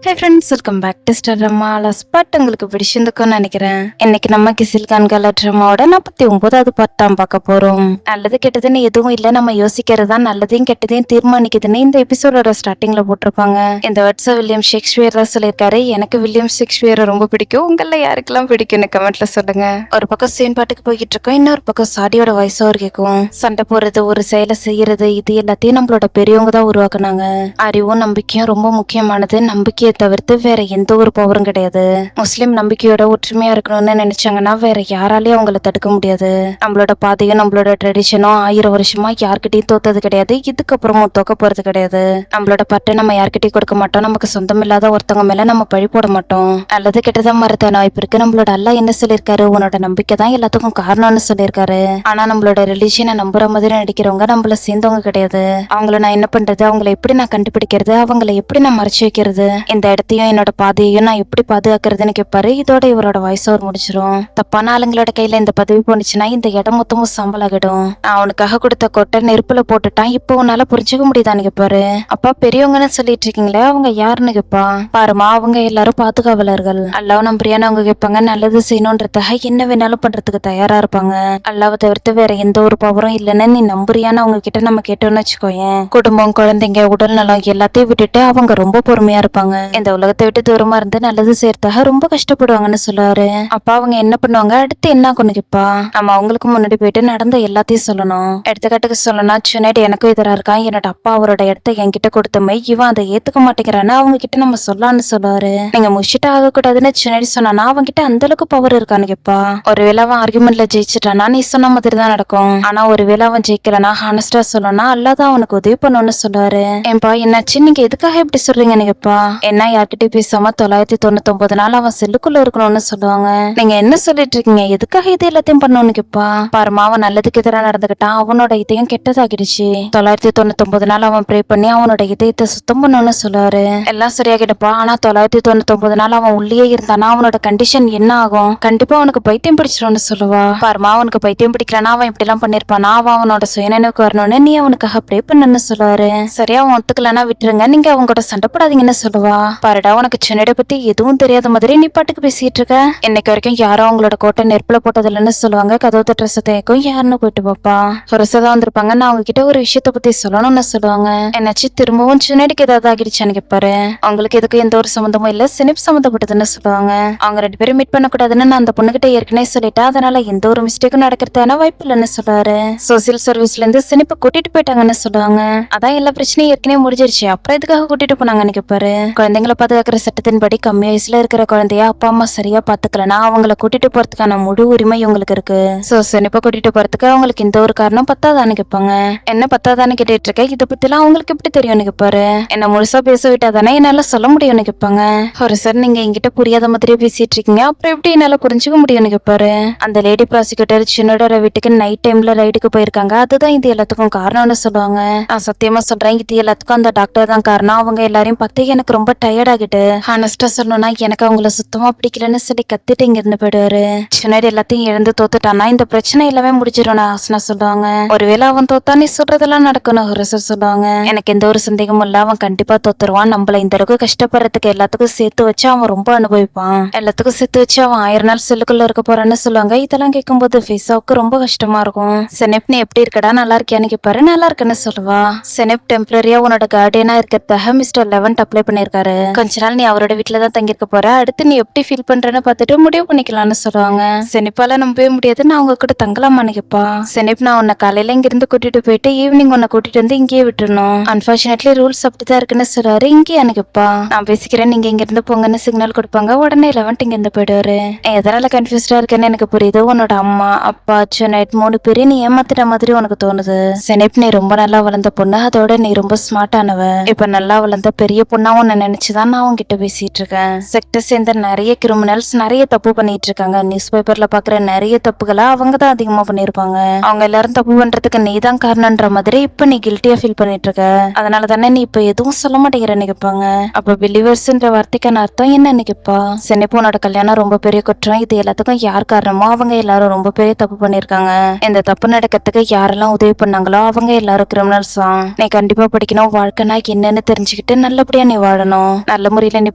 Hey friends, welcome back to Star Drama Spot. உங்களுக்கு பிடிச்சிருந்துக்கும்னு நினைக்கிறேன். இன்னைக்கு நம்ம கிசில் கான்கால ட்ராமாவோட 49வது பார்ட் தான் பார்க்க போறோம். நல்லது கெட்டதுன்னு எதுவும் இல்லை, நம்ம யோசிக்கிறது தான் நல்லதையும் கெட்டதையும் தீர்மானிக்குதுன்னு இந்த எபிசோடோட ஸ்டார்டிங்ல போட்டிருப்பாங்க. இந்த வேர்ட்ஸை வில்லியம் ஷேக்ஸ்பியர் தான் சொல்லியிருக்காரு. எனக்கு வில்லியம் ஷேக்ஸ்பியரை ரொம்ப பிடிக்கும். உங்கள யாருக்கெல்லாம் பிடிக்கும்னு கமெண்ட்ல சொல்லுங்க. ஒரு பக்கம் சீன் பாட்டுக்கு போய்கிட்டு இருக்கோம், இன்னொரு பக்கம் சாடியோட வாய்ஸ் ஓவர் கேட்கும். சண்டை போடுறது, ஒரு செயலை செய்யறது, இது எல்லாத்தையும் நம்மளோட பெரியவங்க தான் உருவாக்குனாங்க. அறிவும் நம்பிக்கையும் ரொம்ப முக்கியமானது. நம்பிக்கையை தவிர்த்து வேற எந்த ஒரு பவரும் கிடையாது. முஸ்லிம் நம்பிக்கையோட ஒற்றுமையா இருக்கணும்னு நினைச்சாங்கன்னா வேற யாராலையும் அவங்கள தடுக்க முடியாது. நம்மளோட பாதையும் நம்மளோட ட்ரெடிஷனும் 1000 வருஷமா யார்கிட்டயும் தோத்தது கிடையாது, இதுக்கப்புறமும் தோக்க போறது கிடையாது. நம்மளோட பட்டை நம்ம யார்கிட்டயும் கொடுக்க மாட்டோம். நமக்கு சொந்தம் இல்லாத ஒருத்தவங்க மேல நம்ம பழி போட மாட்டோம். நல்லது கெட்டதான் மறத்தான வாய்ப்பு இருக்கு. நம்மளோட அல்லாஹ் என்ன சொல்லியிருக்காரு? உன்னோட நம்பிக்கை தான் எல்லாத்துக்கும் காரணம்னு சொல்லியிருக்காரு. ஆனா நம்மளோட ரிலீஜியனை நம்புற மாதிரி நடிக்கிறவங்க நம்மள சேர்ந்தவங்க கிடையாது. அவங்கள நான் என்ன பண்றது? அவங்கள எப்படி நான் கண்டுபிடிக்கிறது? அவங்கள எப்படி நான் மறைச்சு வைக்கிறது? இந்த இடத்தையும் என்னோட பாதையையும் நான் எப்படி பாதுகாக்கிறதுன்னு கேட்பாரு. இதோட இவரோட வாய்ஸ் ஓவர் முடிச்சிடும். தப்பான ஆளுங்களோட கையில இந்த பதவி போனுச்சுன்னா இந்த இடம் மொத்தமும் சம்பளாகிடும். நான் அவனுக்காக கொடுத்த கொட்டை நெருப்புல போட்டுட்டான், இப்போ உன்னால புரிஞ்சுக்க முடியுதான்னு கேட்பாரு. அப்பா பெரியவங்கன்னு சொல்லிட்டு இருக்கீங்களே, அவங்க யாருன்னு கேட்பா. பாருமா, அவங்க எல்லாரும் பாதுகாவலர்கள். அல்லாஹ் நம்புறியான்னு அவங்க கேட்பாங்க. நல்லது செய்யணும்ன்றதுக்காக என்ன வேணாலும் பண்றதுக்கு தயாரா இருப்பாங்க. அல்லாவை தவிர்த்து வேற எந்த ஒரு பவரும் இல்லைன்னு நீ நம்புறியான்னு அவங்க கிட்ட நம்ம கேட்டோம்னு வச்சுக்கோயேன், குடும்பம், குழந்தைங்க, உடல் நலம் எல்லாத்தையும் விட்டுட்டு அவங்க ரொம்ப பொறுமையா இருப்பாங்க. இந்த உலகத்தை விட்டு தூரமா இருந்து நல்லது செய்யறதாக ரொம்ப கஷ்டப்படுவாங்கன்னு சொல்லுவாரு. அப்பா அவங்க என்ன பண்ணுவாங்க? அடுத்து என்ன கொண்டு கேப்பா. நம்ம அவங்களுக்கு முன்னாடி போயிட்டு நடந்த எல்லாத்தையும் சொல்லணும். எடுத்துக்காட்டுக்கு சொல்லணும், சுனேட் எனக்கும் எதிராக இருக்கான், என்னோட அப்பா அவரோட இடத்த என்கிட்ட கொடுத்தமை இவன் அதை ஏத்துக்க மாட்டேங்கிறான்னு அவங்க கிட்ட நம்ம சொல்லலாம்னு சொல்லுவாரு. நீங்க முஷிட்டா ஆகக்கூடாதுன்னு சுனேட் சொன்னா அவங்க கிட்ட அந்த அளவுக்கு பவர் இருக்கான்னு கேப்பா. ஒருவேளை அவன் ஆர்குமெண்ட்ல ஜெயிச்சுட்டானா நீ சொன்ன மாதிரி தான் நடக்கும். ஆனா ஒருவேளை அவன் ஜெயிக்கலனா ஹானஸ்டா சொல்லணும்னா அல்லாதான் அவனுக்கு உதவி பண்ணணும்னு சொல்லுவாரு. ஏன்பா என்னாச்சு? நீங்க எதுக்காக இப்படி சொல்றீங்கன்னு கேப்பா. என்ன யார்கிட்ட பேசாம 999 நாள் அவன் செல்லுக்குள்ள இருக்கணும்னு சொல்லுவாங்க. நீங்க என்ன சொல்லிட்டு இருக்கீங்க? எதுக்காக இது எல்லாத்தையும் பண்ணணும்னு கேப்பா. பாருமா, அவன் நல்லதுக்கு எதிராக நடந்துகிட்டான், அவனோட இதயம் கெட்டதாகிடுச்சு. 999 நாள் அவன் ப்ரே பண்ணி அவனோட இதயத்தை சுத்தம் பண்ணணும்னு சொல்லுவாரு. எல்லாம் சரியாகிட்டப்பா. ஆனா 999 நாள் அவன் உள்ளே இருந்தானா அவனோட கண்டிஷன் என்ன ஆகும்? கண்டிப்பா அவனுக்கு பைத்தியம் பிடிச்சிரும்னு சொல்லுவா. பாருமா, அவனுக்கு பைத்தியம் பிடிக்கலனா அவன் இப்படி எல்லாம் பண்ணிருப்பானா? அவன் அவனோட சுயநினைவுக்கு வரணும்னு நீ அவனுக்காக ப்ரே பண்ணணும்னு சொல்லுவாரு. சரியா, அவன் ஒத்துக்கலனா விட்டுருங்க, நீங்க அவங்க கூட சண்டை போடாதீங்கன்னு சொல்லுவா. பாருடா, உனக்கு சுனேட பத்தி எதுவும் தெரியாத மாதிரி நீ பாட்டுக்கு பேசிட்டு இருக்க. இன்னைக்கு வரைக்கும் யாரும் அவங்களோட கோட்டை நெருப்புல போட்டது இல்லைன்னு சொல்லுவாங்க. கதவு தட்டுற சத்தம் யாருன்னு போயிட்டு பாப்பா. ஒரு சதா வந்திருப்பாங்க. நான் அவங்க கிட்ட ஒரு விஷயத்த பத்தி சொல்லணும்னு சொல்லுவாங்க. என்னாச்சு? திரும்பவும் சுனேடுக்கு ஏதாவது ஆகிடுச்சான்னு கேட்பாரு. அவங்களுக்கு எதுக்கும் எந்த ஒரு சம்மந்தமும் இல்ல, சினிப் சம்மந்தப்பட்டதுன்னு சொல்லுவாங்க. அவங்க 2 பேரும் மீட் பண்ணக்கூடாதுன்னு நான் அந்த பொண்ணுகிட்ட ஏற்கனவே சொல்லிட்டேன், அதனால எந்த ஒரு மிஸ்டேக்கும் நடக்கிறதான வாய்ப்பு இல்லைன்னு சொல்றாரு. சோசியல் சர்வீஸ்ல இருந்து சினிப்பை கூட்டிட்டு போயிட்டாங்கன்னு சொல்லுவாங்க. அதான் எல்லா பிரச்சனையும் ஏற்கனவே முடிஞ்சிருச்சு, அப்புறம் எதுக்காக கூட்டிட்டு போனாங்கன்னு கேட்பாரு. குழந்தைங்களை பாதுகாக்கிற சட்டத்தின்படி கம்மி வயசுல இருக்கிற குழந்தைய அப்பா அம்மா சரியா பாத்துக்கலனா அவங்கள கூட்டிட்டு போறதுக்கான முழு உரிமை இவங்களுக்கு இருக்கு. சோ சினிப்பா கூட்டிட்டு போறதுக்கு அவங்களுக்கு இந்த ஒரு காரணம் பத்தாதான்னு கேட்பாங்க. என்ன பத்தாதான்னு கேட்டுட்டு இருக்க? இதை பத்தி எல்லாம் அவங்களுக்கு எப்படி தெரியும்னு கேட்பாரு. என்ன முழுசா பேச விட்டாதானே என்னால சொல்ல முடியும்னு கேட்பாங்க. ஒரு சார், நீங்க என்கிட்ட புரியாத மாதிரியே பேசிட்டு இருக்கீங்க, அப்புறம் எப்படி என்னால புரிஞ்சுக்க முடியும்னு கேட்பாரு. அந்த லேடி ப்ராசிக்யூட்டர் சின்னோட வீட்டுக்கு நைட் டைம்ல ரைடுக்கு போயிருக்காங்க, அதுதான் இது எல்லாத்துக்கும் காரணம்னு சொல்லுவாங்க. நான் சத்தியமா சொல்றேன், இது எல்லாத்துக்கும் அந்த டாக்டர் தான் காரணம். அவங்க எல்லாரையும் பார்த்து எனக்கு ரொம்ப டயர்ட் ஆகிட்டு, ஹானஸ்டா சொல்லணும்னா எனக்கு அவங்கள சுத்தமா பிடிக்கலன்னு சொல்லி கத்திட்டு இங்க இருந்து போயிடுவாரு. சுனேட் எல்லாத்தையும் இழந்து தோத்துட்டானா இந்த பிரச்சனை எல்லாமே முடிஞ்சிடும் ஹாசனா சொல்லுவாங்க. ஒருவேளை அவன் தோத்தா நீ சொல்றதெல்லாம் நடக்கணும் ஹரசர் சொல்லுவாங்க. எனக்கு எந்த ஒரு சந்தேகமும் இல்ல, அவன் கண்டிப்பா தோத்துருவான். நம்மள இந்த அளவுக்கு கஷ்டப்படுறதுக்கு எல்லாத்துக்கும் சேர்த்து வச்சு அவன் ரொம்ப அனுபவிப்பான். எல்லாத்துக்கும் சேர்த்து வச்சு அவன் 1000 நாள் செல்லுக்குள்ள இருக்க போறான்னு சொல்லுவாங்க. இதெல்லாம் கேட்கும்போது ஃபேஸாவுக்கு ரொம்ப கஷ்டமா இருக்கும். செனப், நீ எப்படி இருக்கடா? நல்லா இருக்கியான்னு கேட்பாரு. நல்லா இருக்குன்னு சொல்லுவா. செனப் டெம்பரரியா உன்னோட கார்டியனா இருக்கிறதாக மிஸ்டர் லெவன்ட் அப்ளை பண்ணிருக்காரு. கொஞ்ச நாள் நீ அவரோட வீட்டுல தான் தங்கியிருக்க போற, அடுத்து நீ எப்படி ஃபீல் பண்றன்னு பார்த்துட்டு முடிவு பண்ணிக்கலாம்னு சொல்லுவாங்க. செனிப்பால நம்பவே முடியாது, நான் அவங்க கூட தங்கலாமான்னு கேப்பா. செனிப், நான் உன்னை காலையில இங்க இருந்து கூட்டிட்டு போயிட்டு ஈவினிங் உன்னை கூட்டிட்டு வந்து இங்கேயே விட்டுறணும். அன்பார்ச்சுனேட்லி ரூல்ஸ் அப்படிதான் இருக்குன்னு சொல்றாரு. இங்கேயான்னு கேப்பா. நான் பேசிக்கிறேன், நீங்க இங்க இருந்து போங்கன்னு சிக்னல் கொடுப்பாங்க. உடனே லெவன்ட் இங்க இருந்து போயிடுவாரு. எதனால கன்ஃபியூஸ்டா இருக்குன்னு எனக்கு புரியுது. உன்னோட அம்மா அப்பா சுனைட் 3 பேரையும் நீ ஏமாத்திட்ட மாதிரி உனக்கு தோணுது. செனிப், நீ ரொம்ப நல்லா வளர்ந்த பொண்ணு, அதோட நீ ரொம்ப ஸ்மார்ட்டானவ. இப்ப நல்லா வளர்ந்த பெரிய பொண்ணா உன்னை நினைச்சுதான் நான் உங்ககிட்ட பேசிட்டு இருக்கேன். செக்டர் சேர்ந்த நிறைய கிரிமினல்ஸ் நிறைய தப்பு பண்ணிட்டு இருக்காங்க. நியூஸ் பேப்பர்ல பாக்குற நிறைய தப்புகளை அவங்க தான் அதிகமா பண்ணிருப்பாங்க. அவங்க எல்லாரும் தப்பு பண்றதுக்கு நீ தான் காரணம்ன்ற மாதிரி இப்ப நீ கில்ட்டியா ஃபீல் பண்ணிட்டு இருக்க. அதனால தானே நீ இப்ப எதுவும் சொல்ல மாட்டேங்கிறன்னு கேட்பாங்க. அப்ப பிலீவர்ஸ்ன்ற வார்த்தைக்கான அர்த்தம் என்னன்னு கேட்பா. சென்னைப்பு, உன்னோட கல்யாணம் ரொம்ப பெரிய குற்றம், இது எல்லாத்துக்கும் யார் காரணமோ அவங்க எல்லாரும் ரொம்ப பெரிய தப்பு பண்ணிருக்காங்க. இந்த தப்பு நடக்கிறதுக்கு யாரெல்லாம் உதவி பண்ணாங்களோ அவங்க எல்லாரும் கிரிமினல்ஸ் தான். நீ கண்டிப்பா படிக்கணும், வாழ்க்கைனா என்னன்னு தெரிஞ்சுக்கிட்டு நல்லபடியா நீ வாழணும். படிக்கணும், நல்ல முறையில நீ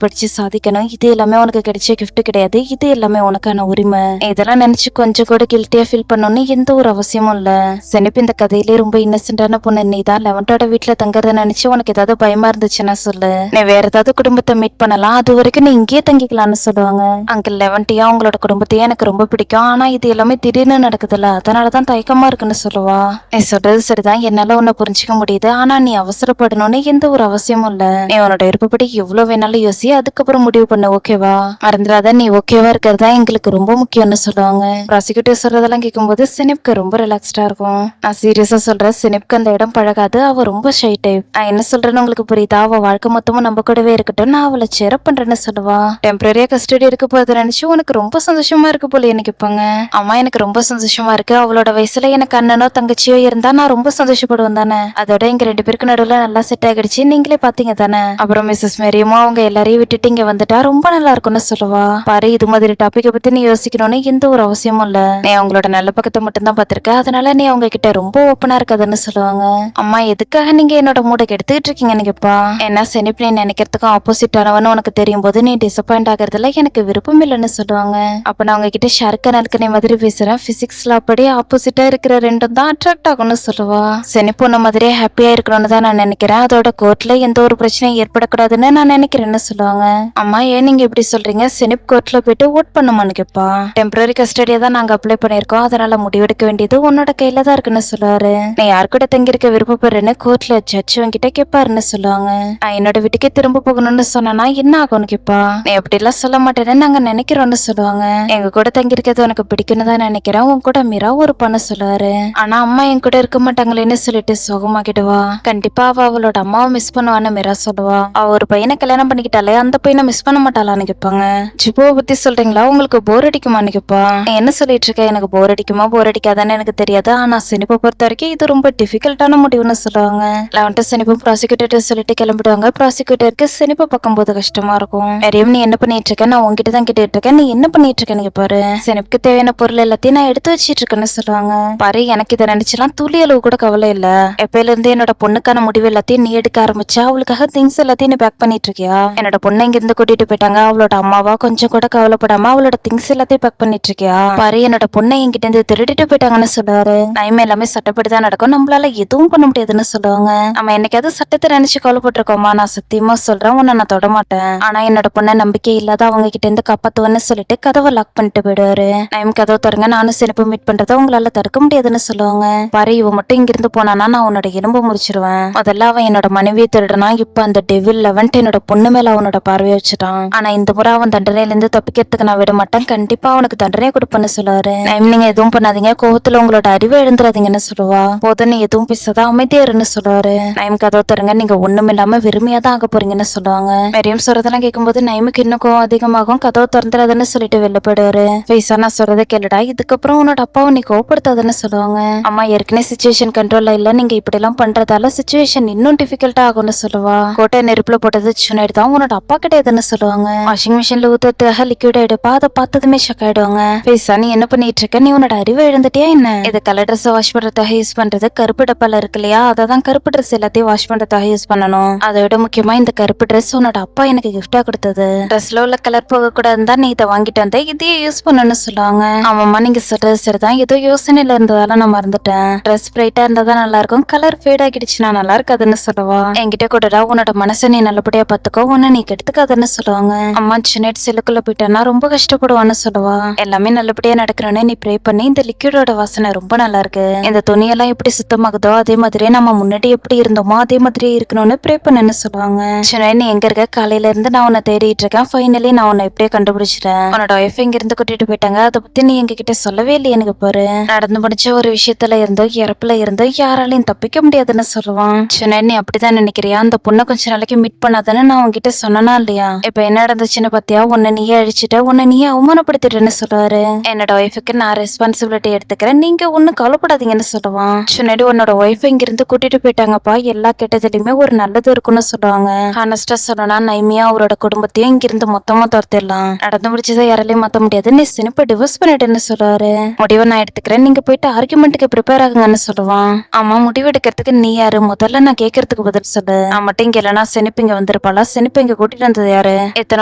படிச்சு சாதிக்கணும், இது எல்லாமே உனக்கு கிடைச்ச கிஃப்ட் கிடையாது, இது எல்லாமே உனக்கான உரிமை. இதெல்லாம் நினைச்சு கொஞ்சம் கூட கில்ட்டியா ஃபீல் பண்ணணும்னு எந்த ஒரு அவசியமும் இல்ல. செனிப்பு இந்த கதையிலே ரொம்ப இன்னசென்டான பொண்ணு. நீ தான் லெவன்ட்டோட வீட்டுல தங்கறத நினைச்சு உனக்கு ஏதாவது பயமா இருந்துச்சுன்னா சொல்லு, நீ வேற ஏதாவது குடும்பத்தை மீட் பண்ணலாம், அது வரைக்கும் நீ இங்கேயே தங்கிக்கலாம்னு சொல்லுவாங்க. அங்க லெவன்ட்டியா உங்களோட குடும்பத்தையே எனக்கு ரொம்ப பிடிக்கும், ஆனா இது எல்லாமே திடீர்னு நடக்குதுல்ல, அதனாலதான் தயக்கமா இருக்குன்னு சொல்லுவா. நீ சொல்றது சரிதான், என்னால உன்னை புரிஞ்சுக்க முடியுது, ஆனா நீ அவசரப்படணும்னு எந்த ஒரு அவசியமும் இல்ல. நீ உன்னோட விருப்பப்படி எவ்வளவு வேணாலும் யோசி, அதுக்கப்புறம் முடிவு பண்ணு, ஓகேவா? மறந்துடாத, நீ ஓகேவா இருக்கிறதா எங்களுக்கு ரொம்ப முக்கியம்னு சொல்லுவாங்க. ப்ராசிக்யூட்டர் சொல்றதெல்லாம் கேட்கும்போது சினிப்க்கு ரொம்ப ரிலாக்ஸ்டா இருக்கும். நான் சீரியஸா சொல்றேன், சினிப்க்கு அந்த இடம் பழகாது, அவ ரொம்ப ஷை டைப். நான் என்ன சொல்றேன்னு உங்களுக்கு புரியுதா? அவ வாழ்க்கை மொத்தமும் நம்ம கூடவே இருக்கட்டும், நான் அவளை சேரப் பண்றேன்னு சொல்லுவா. டெம்பரரியா கஸ்டடி இருக்க போறத நினைச்சு உனக்கு ரொம்ப சந்தோஷமா இருக்கு போல எனக்கு கேட்பாங்க. அம்மா எனக்கு ரொம்ப சந்தோஷமா இருக்கு, அவளோட வயசுல எனக்கு அண்ணனோ தங்கச்சியோ இருந்தா நான் ரொம்ப சந்தோஷப்படுவேன் தானே. அதோட எங்க 2 பேருக்கு நடுவுல நல்லா செட் ஆகிடுச்சு, நீங்களே பாத்தீங்க தானே. அப்புறம் மிஸ்ஸஸ் மேரியமோ அவங்க எல்லாரையும் விட்டுட்டு இங்க வந்துட்டா ரொம்ப நல்லா இருக்கும்னு சொல்லுவா. பாரு, இது மாதிரி டாபிக்கை பத்தி நீ யோசிக்கணும்னு எந்த ஒரு அவசியமும் இல்ல, நீ அவங்களோட நல்ல பக்கத்தை மட்டும் தான் பாத்திருக்க, அதனால நீ அவங்க கிட்ட ரொம்ப ஓப்பனா இருக்காதுன்னு சொல்லுவாங்க. அம்மா, எதுக்காக நீங்க என்னோட மூட கெடுத்துக்கிட்டு இருக்கீங்கன்னு கேப்பா. என்ன செனிப், நீ நினைக்கிறதுக்கும் ஆப்போசிட் ஆனவன்னு உனக்கு தெரியும் போது நீ டிசப்பாயிண்ட் ஆகுறதுல எனக்கு விருப்பம் இல்லைன்னு சொல்லுவாங்க. அப்ப நான் அவங்க கிட்ட ஷர்க்க நல்கனை மாதிரி பேசுறேன், பிசிக்ஸ்ல அப்படி ஆப்போசிட்டா இருக்கிற ரெண்டும் தான் அட்ராக்ட் ஆகும்னு சொல்லுவா. செனிப் உன்ன மாதிரியே ஹாப்பியா இருக்கணும்னு தான் நான் நினைக்கிறேன், அதோட கோர்ட்ல எந்த ஒரு பிரச்சனையும் ஏற்படக்கூடாதுன்னு நான் நினைக்கிறேன்னு சொல்லுவாங்க. அம்மா, ஏன் நீங்க இப்படி சொல்றீங்க? செனிப் கோர்ட்ல போயிட்டு ஓட் பண்ணுமான்னு கேப்பா. டெம்பரரி கஸ்டடியா தான் நாங்க அப்ளை பண்ணிருக்கோம், அதனால முடிவெடுக்க வேண்டியது உன்னோட கையில தான் இருக்குன்னு சொல்லுவாரு. நீ யார் கூட தங்கியிருக்க விருப்பப்படுறேன்னு கோர்ட்ல ஜட்ஜ் உன்கிட்ட கேட்பாருன்னு சொல்லுவாங்க. நான் என்னோட வீட்டுக்கே திரும்ப போகணும்னு சொன்னா என்ன ஆகும்னு கேப்பா. நீ அப்படி எல்லாம் சொல்ல மாட்டேன்னு நாங்க நினைக்கிறோம்னு சொல்லுவாங்க. எங்க கூட தங்கியிருக்கிறது உனக்கு பிடிக்குன்னு தான் நினைக்கிறேன், உன் கூட மீரா ஒரு பொண்ணு சொல்லுவாரு. ஆனா அம்மா என் கூட இருக்க மாட்டாங்களேன்னு சொல்லிட்டு சோகமாக்கிடுவா. கண்டிப்பா அவ அவளோட அம்மாவை மிஸ் பண்ணுவான்னு மீரா சொல்லுவா. அவ ஒரு பையனை கல்யாணம் பண்ணிக்கிட்டாலே அந்த பையனை மிஸ் பண்ண மாட்டாளான்னு கேட்பாங்க. ஜிபோவை பத்தி சொல்றீங்களா, உங்களுக்கு போர் அடிக்குமான்னு கேப்பா. நீ என்ன சொல்லிட்டு இருக்க? எனக்கு போர் அடிக்குமா போர் அடிக்காதான்னு எனக்கு தெரியாது, ஆனா சினிப்பை பொறுத்த வரைக்கும் இது ரொம்ப டிஃபிகல்ட்டான முடிவுன்னு சொல்லுவாங்க. லெவன்ட்டு சினிப்பும் ப்ராசிக்யூட்டர் சொல்லிட்டு கிளம்பிடுவாங்க. ப்ராசிக்யூட்டருக்கு சினிப்பை பார்க்கும்போது கஷ்டமா இருக்கும். மரியம், நீ என்ன பண்ணிட்டு இருக்க? நான் உங்ககிட்ட தான் கேட்டுட்டு இருக்கேன், நீ என்ன பண்ணிட்டு இருக்கேன்னு கேப்பாரு. சினிப்புக்கு தேவையான பொருள் எல்லாத்தையும் நான் எடுத்து வச்சிட்டு இருக்கேன்னு சொல்லுவாங்க. பாரு, எனக்கு இதை நினைச்சலாம் துளி அளவு கூட கவலை இல்ல. எப்பயில இருந்து என்னோட பொண்ணுக்கான முடிவு எல்லாத்தையும் நீ எடுக்க ஆரம்பிச்சா, அவளுக்காக திங்ஸ் எல்லாத்தையும் நீ பேக் பண்ணிட்டு இருக்கியா? என்னோட பொண்ணை இங்க இருந்து கூட்டிட்டு போயிட்டாங்க, அவளோட அம்மாவா கொஞ்சம் கூட கவலைப்படாம அவளோட திங்ஸ் எல்லாத்தையும் பேக் பண்ணிட்டு இருக்கியா? பாரு, என்னோட பொண்ணை என்கிட்ட இருந்து திருடிட்டு போயிட்டாங்கன்னு சொல்லுவாரு. நைமே எல்லாமே சட்டப்படிதான் நடக்கும், நம்மளால எதுவும் பண்ண முடியாதுன்னு சொல்லுவாங்க. நம்ம என்னைக்காவது சட்டத்தை நினைச்சு கவலைப்பட்டிருக்கோமா? நான் சத்தியமா சொல்றேன், உன்னை நான் தொட மாட்டேன், ஆனா என்னோட பொண்ணை நம்பிக்கை இல்லாத அவங்க கிட்ட இருந்து காப்பாத்துவேன்னு சொல்லிட்டு கதவை லாக் பண்ணிட்டு போயிடுவாரு. நைம், கதவை தருங்க, நானும் சினிப்பு மீட் பண்றதை உங்களால தடுக்க முடியாதுன்னு சொல்லுவாங்க. பாரு, இவ மட்டும் இங்க இருந்து போனானா நான் உன்னோட எலும்பு முறிச்சிருவேன். முதல்ல அவன் என்னோட மனைவியை திருடனா, இப்ப அந்த டெவில் லெவன்ட் என்னோட பொண்ணு மேல அவனோட பார்வையை வச்சுட்டான். ஆனா இந்த முறை அவன் தண்டனையில இருந்து தப்பிக்கிறதுக்கு நான் விட மாட்டேன், கண்டிப்பா அவனுக்கு தண்டனை கொடுப்பேன்னு சொல்லுவாரு. நைம், நீங்க எதுவும் பண்ணாதீங்க, கோவத்துல உங்களோட அறிவை எழுந்துறாதீங்கன்னு சொல்லுவா. போதும், நீ எதுவும் பேசாத அமைதியா இருன்னு சொல்லுவாரு. நைம், கதவை தருங்க, நீங்க ஒண்ணும் இல்லாம வெறுமையா தான் ஆக போறீங்கன்னு சொல்லுவாங்க. மரியம் சொல்றதெல்லாம் கேட்கும்போது நைமுக்கு இன்னும் கோவம் அதிகமாகும். கதவை திறந்துடாதுன்னு சொல்லிட்டு வெளில போயிடுவாரு. பைசா, நான் சொல்றதை கேளுடா, இதுக்கப்புறம் உன்னோட அப்பாவை நீ கோவப்படுத்தாதுன்னு சொல்லுவாங்க. அம்மா, ஏற்கனவே சிச்சுவேஷன் கண்ட்ரோல்ல இல்ல, நீங்க இப்படி எல்லாம் பண்றதால சிச்சுவேஷன் இன்னும் டிஃபிகல்ட்டா ஆகும்னு சொல்லுவா. கோட்டை நெருப்புல போட்டது சுனாயிடு தான், உன்னோட அப்பா கிடையாதுன்னு சொல்லுவாங்க. வாஷிங் மிஷின்ல ஊத்துறதுக்காக லிக்விட் எடுப்பா, அதை பார்த்ததுமே ஷாக் ஆயிடுவாங்க. பைசா, நீ என்ன பண்ணிட்டு இருக்க? நீ உன்னோட அறிவை எழுந்துட்டியா என்ன? இது கலர் ட்ரெஸ் வாஷ் பண்றதுக்காக யூஸ் பண்றது, கருப்பு டப்பால இருக்கு இல்லையா, அதான் கருப்பு ட்ரெஸ் எல்லாத்தையும் வாஷ் பண்றதுக்காக யூஸ் பண்ணணும். அதை விட முக்கியமா இந்த கருப்பு ட்ரெஸ் உன்னோட அப்பா எனக்கு கிஃப்டா கொடுத்தது, ட்ரெஸ்ல உள்ள கலர் போக கூடாதுன்னு தான் நீ இதை வாங்கிட்டு வந்த, இதையே யூஸ் பண்ணணும்னு சொல்லுவாங்க. ஆமாம்மா, நீங்க சொல்றது சரிதான், ஏதோ யோசனையில இருந்ததால நான் மறந்துட்டேன், ட்ரெஸ் பிரைட்டா இருந்தாதான் நல்லா இருக்கும், கலர் ஃபேட் ஆகிடுச்சுன்னா நல்லா இருக்காதுன்னு சொல்லுவா. என்கிட்ட கூடடா, உன்னோட மனசை நீ நல்லபடியா பாத்துக்கோ, உன்னை நீ கெடுத்துக்காதுன்னு சொல்லுவாங்க. அம்மா, சின்னட் செல்லுக்குள்ள போயிட்டானா ரொம்ப கஷ்டப்படுவான்னு சொல்லுவா. எல்லாமே நல்லபடியா நடக்கணும்னு நீ ப்ரே பண்ணி, இந்த லிக்விடோட வாசனை ரொம்ப நல்லா இருக்கு, இந்த துணியெல்லாம் எப்படி சுத்தமாகுதோ அதே மாதிரியே நம்ம முன்னாடி எப்படி இருந்தோமோ அதே மாதிரியே இருக்கணும்னு ப்ரே பண்ணுன்னு சொல்லுவாங்க. சின்ன, நீ எங்க இருக்க? காலையில இருந்து நான் உன்னை தேடிட்டு இருக்கேன், ஃபைனலி நான் உன்னை எப்படியே கண்டுபிடிச்சிட்டேன், உன்னோட ஒய்ஃப் இங்க இருந்து கூட்டிட்டு போயிட்டாங்க, அதை பத்தி நீ எங்க கிட்ட சொல்லவே இல்லையே எனக்கு பாரு, நடந்து முடிச்ச ஒரு விஷயத்துல இருந்தோ இறப்புல இருந்தோ யாராலையும் தப்பிக்க முடியாதுன்னு சொல்லுவான். சின்ன, நீ அப்படிதான் நினைக்கிறியா? அந்த பொண்ணை கொஞ்ச நாளைக்கு மீட் பண்ணாதானே நான் உன்கிட்ட சொன்னா இல்லையா? இப்ப என்ன நடந்துச்சுன்னு பாத்தியா? உன்னை நீயே அழிச்சிட்ட, உன்னை நீயே அவமானப்படுத்திட்டேன்னு சொல்லுவாரு. என்னோட ஒய்ஃபுக்கு நான் ரெஸ்பான்சிபிலிட்டி எடுத்துக்கிறேன், நீங்க ஒன்னும் கவலைப்படாதீங்கன்னு சொல்லுவான். சின்னடி, உன்னோட ஒய்ஃப் இங்க இருந்து கூட்டிட்டு போயிட்டாங்கப்பா, எல்லா கெட்டதுலயுமே ஒரு நல்லது இருக்குன்னு சொல்லுவாங்க. ஹானஸ்டா சொல்லணும்னா நைமியா அவரோட குடும்பத்தையும் இங்க இருந்து மொத்தமா துரத்திடலாம், நடந்து முடிச்சதை யாராலையும் மாத்த முடியாது, நீ சினிப்பை டிவோர்ஸ் பண்ணிட்டுன்னு சொல்லுவாரு. முடிவை நான் எடுத்துக்கிறேன், நீங்க போயிட்டு ஆர்குமெண்ட்டுக்கு ப்ரிப்பேர் ஆகுங்கன்னு சொல்லுவான். ஆமா, முடிவு எடுக்கிறதுக்கு நீ யாரு? முதல்ல நான் கேட்கறதுக்கு பதில் சொல்லு, நான் மட்டும் இங்க இல்லைன்னா சினிப்பு இங்க வந்து வந்திருப்பாளா? சினிப்பு இங்க கூட்டிட்டு வந்தது யாரு? இத்தனை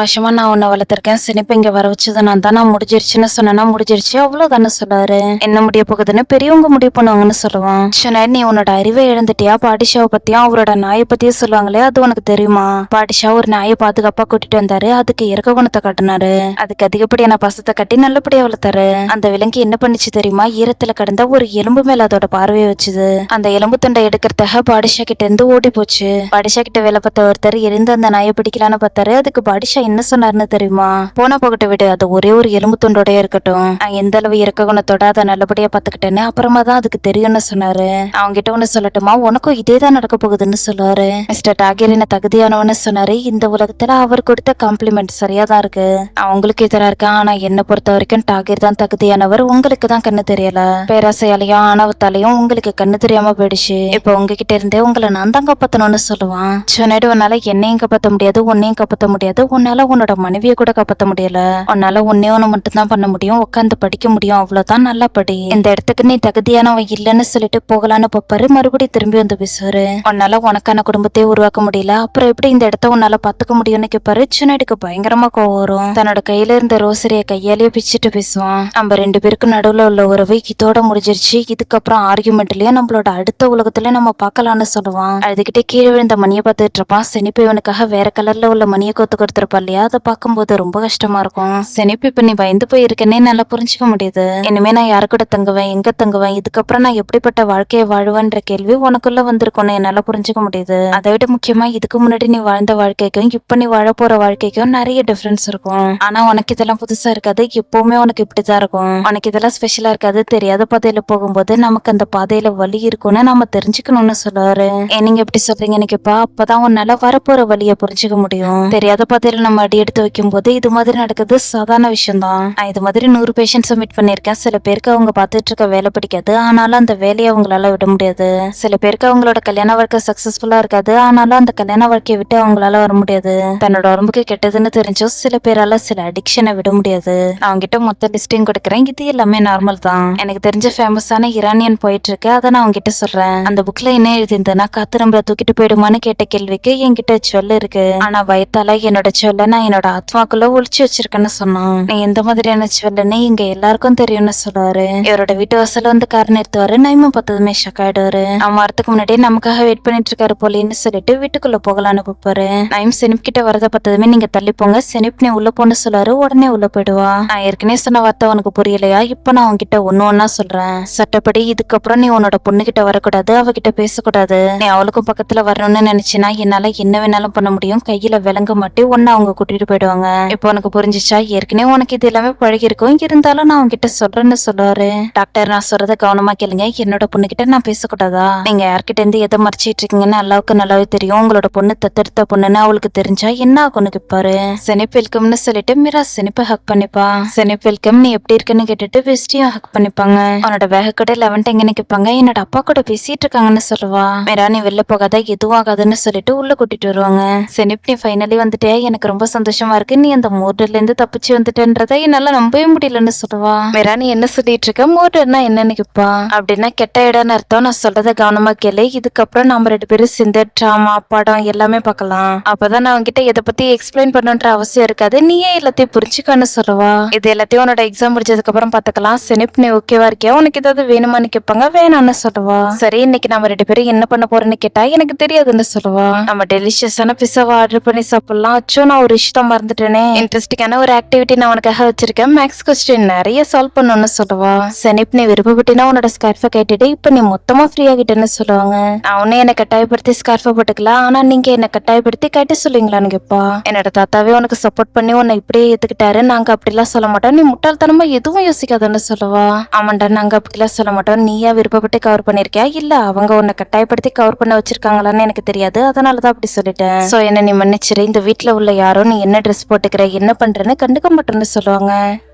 வருஷமா நான் உன்னை வளர்த்திருக்கேன், சினிப்பு இங்க வர வச்சது நான் தான். நான் முடிஞ்சிருச்சுன்னு சொன்னா முடிஞ்சிருச்சு அவ்வளவுதானே சொல்லுவாரு. என்ன முடிய போகுதுன்னு பெரியவங்க முடிவு பண்ணுவாங்கன்னு சொல்லுவான். சொன்னாரு, நீ உன்னோட அறிவை இழந்துட்டியா? பாடிஷாவை பத்தியும் அவரோட நாயை பத்தியும் சொல்லுவாங்களே, அது உனக்கு தெரியுமா? பாடிஷா ஒரு நாயை பாதுகாப்பா கூட்டிட்டு வந்தாரு, அதுக்கு இறக்க குணத்தை காட்டினாரு, அதுக்கு அதிகப்படியான பாசத்தை கட்டி நல்லபடியா வளர்த்தாரு. அந்த விலங்கு என்ன பண்ணிச்சு தெரியுமா? ஈரத்துல கடந்த ஒரு எலும்பு மேல அதோட பார்வையை வச்சுது. அந்த எலும்பு துண்டை எடுக்கிறதுக்காக பாடிஷா கிட்ட இருந்து ஓடி போச்சு. பாடிஷா கிட்ட வேலை பார்த்த ஒருத்தர் இருந்து அந்த நாயை பிடிக்கலான்னு பார்த்தாரு. அதுக்கு பாடிஷா என்ன சொன்னாருன்னு தெரியுமா? போனா போகட்டு விடு, அது ஒரே ஒரு எலும்பு துண்டோட இருக்கட்டும், நான் எந்த அளவு இறக்க குணத்தோட அதை நல்லபடியா பாத்துக்கிட்டேன்னு அப்புறமா தான் அதுக்கு தெரியும்னு சொன்னாரு. அவங்க கிட்ட ஒண்ணு சொல்லட்டுமா? உனக்கும் இதேதான் நடக்க போகுதுன்னு சொல்லுவாரு. மிஸ்டர் டாகர் என்ன தகுதியானவன்னு சொன்னாரு. இந்த உலகத்துல அவர் கொடுத்த காம்ப்ளிமெண்ட் சரியாதான் இருக்கு. அவங்களுக்கு எதிராக இருக்கேன், ஆனா என்ன பொறுத்த வரைக்கும் டாகர் தான் தகுதியானவர். உங்களுக்கு தான் கண்ணு தெரியல. பேராசையாலையும் ஆணவத்தாலையும் உங்களுக்கு கண்ணு தெரியாம போயிடுச்சு. இப்ப உங்ககிட்ட இருந்தே உங்களை நான் தான் காப்பாத்தணும்னு சொல்லுவான். சொன்னாடி, உன்னால என்னையும் காப்பாத்த முடியாது, உன்னையும் காப்பாத்த முடியாது, உன்னால உன்னோட மனைவியை கூட காப்பாத்த முடியல. உன்னால உன்னே ஒண்ணு மட்டும் தான் பண்ண முடியும், உட்காந்து படிக்க முடியும், அவ்வளவுதான், நல்லா படி. இந்த இடத்துக்கு நீ தகுதியானவன் இல்லைன்னு சொல்லிட்டு போகலான்னு பாப்பாரு. மறுபடியும் திரும்பி வந்து பேசுவாரு. உன்னால உனக்கான குடும்பத்தையே உருவாக்க முடியல, அப்புறம் எப்படி இந்த இடத்த உன்னால பாத்துக்க முடியும்னு கேட்பாரு. சுனாடிக்கு பயங்கரமா கோவம் வரும். தன்னோட கையில இருந்த ரோசரிய கையாலேயே பிச்சுட்டு பேசுவான். நம்ம ரெண்டு பேருக்கு நடுவுல உள்ள உறவு இதோட முடிஞ்சிருச்சு, இதுக்கப்புறம் ஆர்குமெண்ட்லயும் நம்மளோட அடுத்த உலகத்துல நம்ம பாக்கலாம்னு சொல்லுவான். அழுதுகிட்டே கீழே விழுந்த மணியை பார்த்துட்டு இருப்பான். செனிப்பு இவனுக்காக வேற கலர்ல உள்ள மணியை கொத்து கொடுத்துருப்பா இல்லையா, அதை பார்க்கும்போது ரொம்ப கஷ்டமா இருக்கும். செனிப்பு, இப்ப நீ பயந்து போயிருக்கேன்னே நல்லா புரிஞ்சுக்க முடியுது. இனிமே நான் யாரு கூட தங்குவேன், எங்க தங்குவேன், இதுக்கப்புறம் நான் எப்படிப்பட்ட வாழ்க்கையை வாழ்வேன்ற கேள்வி உனக்குள்ள வந்திருக்கும்னு என்னால புரிஞ்சுக்க முடியுது. அதை விட முக்கியமா இதுக்கு முன்னாடி நீ வாழ்ந்த வாழ்க்கைக்கும் இப்ப நீ வாழ போற வாழ்க்கைக்கும் நிறைய டிஃபரன்ஸ் இருக்கும். ஆனா உனக்கு இதெல்லாம் புதுசா இருக்காது, எப்பவுமே உனக்கு இப்படிதான் இருக்கும். உனக்கு இதெல்லாம் ஸ்பெஷலா இருக்காது. தெரியாத பாதையில போகும்போது நமக்கு அந்த பாதையில வலி இருக்கும்னு நாம தெரிஞ்சுக்கணும்னு சொல்லுவாரு. நீங்க எப்படி சொல்றீங்கன்னு கேப்பா. அப்பதான் உன்னால வரப்போற வழிய புரிஞ்சுக்க முடியும். தெரியாத பாதையில நம்ம அடி எடுத்து வைக்கும் போது இது மாதிரி நடக்குது சாதாரண விஷயம் தான். நான் இது மாதிரி 100 பேஷண்ட்ஸ் மீட் பண்ணிருக்கேன். சில பேருக்கு அவங்க பாத்துட்டு இருக்க வேலை பிடிக்காது, ஆனாலும் அந்த வேலையை அவங்களால விட முடியாது. சில பேருக்கு அவங்களோட கல்யாண வாழ்க்கை சக்சஸ்ஃபுல்லா இருக்காது, ஆனாலும் அந்த கல்யாண வாழ்க்கையை விட்டு அவங்களால வர முடியாது. தன்னோட உடம்புக்கு கெட்டதுன்னு தெரிஞ்சும் சில பேரால சில அடிக்ஷனை விட முடியாது. நான் அவங்ககிட்ட மொத்த லிஸ்டையும் கொடுக்குறேன், இது எல்லாமே நார்மல் தான். எனக்கு தெரிஞ்ச ஃபேமஸான ஈரானியன் போயிட்டு இருக்கு, அதை நான் அவங்ககிட்ட சொல்றேன். அந்த புக்ல என்ன எழுதிருந்தேன்னா, காத்து நம்மள தூக்கிட்டு போயிடுமான்னு கேட்ட கேள்விக்கு என்கிட்ட சொல்ல இருக்கு, ஆனா வயத்தால என்னோட சொல்ல நான் என்னோட ஆத்மாக்குள்ள ஒளிச்சு வச்சிருக்கேன்னு சொன்னான். நீ எந்த மாதிரியான சொல்லுன்னு இங்க எல்லாருக்கும் தெரியும்னு சொல்லுவாரு. இவரோட வீட்டு வாசல வந்து கார் நிறுத்துவாரு. நைமும் பார்த்ததுமே ஷாக் ஆயிடுவாரு. அவன் வரத்துக்கு முன்னாடியே நமக்காக வெயிட் பண்ணிட்டு இருக்காரு போலின்னு சொல்லிட்டு வீட்டுக்குள்ள போகலான்னு பாப்பாரு. நைம் செனிப் கிட்ட வரத பார்த்ததுமே, நீங்க தள்ளி போங்க, செனிப் நீ உள்ள போன்னு சொல்லுவாரு. உடனே உள்ள போயிடுவா. நான் ஏற்கனவே சொன்ன வார்த்தை உனக்கு புரியலையா? இப்ப நான் உன்கிட்ட ஒண்ணு சொல்றேன். சட்டப்படி இதுக்கப்புறம் நீ உன்னோட பொண்ணு கிட்ட வரக்கூடாது, அவகிட்ட பேசக்கூடாது. நீ அவளுக்கும் பக்கத்துல வரணும்னு நினைச்சினா என்னால என்ன வேணாலும் பண்ண முடியும். கையில விலங்க மாட்டி ஒன்னு அவங்க கூட்டிட்டு போயிடுவாங்க. இப்போ உனக்கு புரிஞ்சிச்சா? ஏற்கனவே உனக்கு இது எல்லாமே பழகி இருக்கும், இருந்தாலும் நான் உங்ககிட்ட சொல்றேன்னு சொல்லுவாரு. டாக்டர், நான் சொல்றத கவனமா கேளுங்க. என்னோட பொண்ணு கிட்ட நான் பேசக்கூடாதா? நீங்க யார்கிட்ட இருந்து எதை மறைச்சிட்டு இருக்கீங்கன்னு அல்லாவுக்கு நல்லாவே தெரியும். உங்களோட பொண்ணு தத்தெடுத்த பொண்ணுன்னு அவளுக்கு தெரிஞ்சா என்ன ஆகும்னு கேட்பாரு. செனிப் வெல்கம்னு சொல்லிட்டு மீரா செனிப்பை ஹக் பண்ணிப்பா. செனிப் வெல்கம், நீ எப்படி இருக்குன்னு கேட்டுட்டு வெஸ்டியும் ஹக் பண்ணிப்பாங்க. அவனோட பேக கூட 11 எங்கன்னு கேட்பாங்க. என்னோட அப்பா கூட பேசிட்டு இருக்காங்கன்னு சொல்லுவா. மீரா, நீ வெளில போகாத, எதுவும் ஆகாதுன்னு சொல்லிட்டு உள்ள கூட்டிட்டு வருவாங்க. செனிப், நீ ஃபைனலி வந்துட்டே, எனக்கு ரொம்ப சந்தோஷமா இருக்கு. நீ அந்த மோர்டர்ல இருந்து தப்பிச்சு வந்துட்டேன்றத என்னால நம்பவே முடியலன்னு சொல்லுவா. மீரா, நீ என்ன சொல்லிட்டு இருக்க? மோர்டர்னா என்னன்னு கேப்பா. அப்படின்னா கெட்ட இடம்னு அர்த்தம். நான் சொல்றத கவனமா கேளு. இதுக்கப்புறம் நம்ம 2 பேரும் சேர்ந்து டிராமா படம் எல்லாமே பார்க்கலாம். அப்பதான் நான் உன்கிட்ட இதை பத்தி எக்ஸ்பிளைன் பண்ணுன்ற அவசியம் இருக்காது, நீயே எல்லாத்தையும் புரிஞ்சுக்கான்னு சொல்லுவா. இது எல்லாத்தையும் உன்னோட எக்ஸாம் முடிஞ்சதுக்கு அப்புறம் பாத்துக்கலாம். செனிப், நீ ஓகேவா இருக்கியா? உனக்கு ஏதாவது வேணுமான்னு கேட்பாங்க. வேணான்னு சொல்லுவா. சரி, இன்னைக்கு நம்ம 2 பேரும் என்ன பண்ண போறோம்னு கேட்டா எனக்கு தெரியாதுன்னு சொல்லுவா. நம்ம டெலிஷியஸான பிஸாவை ஆர்டர் பண்ணி சாப்பிடலாம். அச்சோ, நான் ஒரு விஷயம் மறந்துட்டேனே. இன்ட்ரெஸ்டிங்கான ஒரு ஆக்டிவிட்டி நான் உனக்காக வச்சிருக்கேன். மேக்ஸ் கொஸ்டின் நிறைய சால்வ் பண்ணணும்னு சொல்லுவா. செனிப், நீ விருப்பப்பட்டினா உன்னோட ஸ்கார்ஃபை கட்டிட்டு இப்ப நீ மொத்தமா ஃப்ரீ ஆகிட்டேன்னு சொல்லுவாங்க. அவனே என்ன கட்டாயப்படுத்தி ஸ்கார்ஃபை போட்டுக்கலாம், ஆனா நீங்க என்ன கட்டாயப்படுத்தி கட்ட சொல்லுவீங்களான்னு கேப்பா. என்னோட தாத்தாவே உனக்கு சப்போர்ட் பண்ணி உன்னை இப்படியே ஏத்துக்கிட்டாரு, நாங்க அப்படிலாம் சொல்ல மாட்டோம், நீ முட்டாள்தனமா எதுவும் யோசிக்காதன்னு சொல்லுவா. ஆமாண்டா, நாங்க அப்படிலாம் சொல்ல மாட்டோம், நீயா விருப்பப்பட்டு கவர் பண்ணிருக்கியா? இல்ல அவங்க உன்னை கட்டாயப்படுத்தி கவர் பண்ண வச்சிருக்காங்களான்னு எனக்கு தெரியாது, அதனாலதான் அப்படி சொல்லிட்டேன். சோ என்ன நீ மன்னிச்சிரு. இந்த வீட்டுல உள்ள யாரோ நீ என்ன ட்ரெஸ் போட்டுக்கிற, என்ன பண்றேன்னு கண்டுக்க மாட்டேன்னு சொல்லுவாங்க.